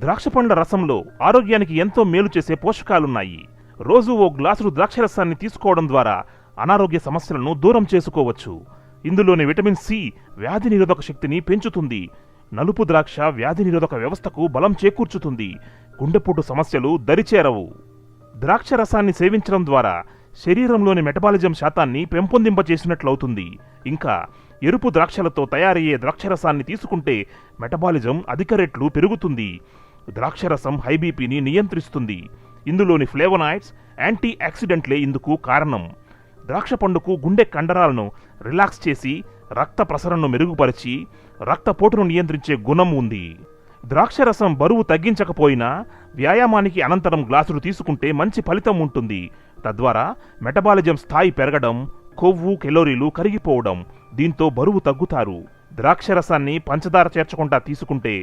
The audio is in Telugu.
ద్రాక్ష పండ్ల రసంలో ఆరోగ్యానికి ఎంతో మేలు చేసే పోషకాలున్నాయి. రోజు ఓ గ్లాసుడు ద్రాక్షరసాన్ని తీసుకోవడం ద్వారా అనారోగ్య సమస్యలను దూరం చేసుకోవచ్చు. ఇందులోని విటమిన్ సి వ్యాధి నిరోధక శక్తిని పెంచుతుంది. నలుపు ద్రాక్ష వ్యాధి నిరోధక వ్యవస్థకు బలం చేకూర్చుతుంది. గుండెపోటు సమస్యలు దరిచేరవు. ద్రాక్ష రసాన్ని సేవించడం ద్వారా శరీరంలోని మెటబాలిజం శాతాన్ని పెంపొందింపచేసినట్లవుతుంది. ఇంకా ఎరుపు ద్రాక్షలతో తయారయ్యే ద్రాక్షరసాన్ని తీసుకుంటే మెటబాలిజం అధిక రెట్లు పెరుగుతుంది. ద్రాక్షరసం హై బీపీని నియంత్రిస్తుంది. ఇందులోని ఫ్లేవనాయిడ్స్, యాంటీ ఆక్సిడెంట్లే ఇందుకు కారణం. ద్రాక్ష పండుకు గుండె కండరాలను రిలాక్స్ చేసి రక్త ప్రసరణను మెరుగుపరిచి రక్తపోటును నియంత్రించే గుణం ఉంది. ద్రాక్షరసం బరువు తగ్గించకపోయినా వ్యాయామానికి అనంతరం గ్లాసులు తీసుకుంటే మంచి ఫలితం ఉంటుంది. తద్వారా మెటబాలిజం స్థాయి పెరగడం, కొవ్వు కెలోరీలు కరిగిపోవడం, దీంతో బరువు తగ్గుతారు. ద్రాక్షరసాన్ని పంచదార చేర్చకుండా తీసుకుంటే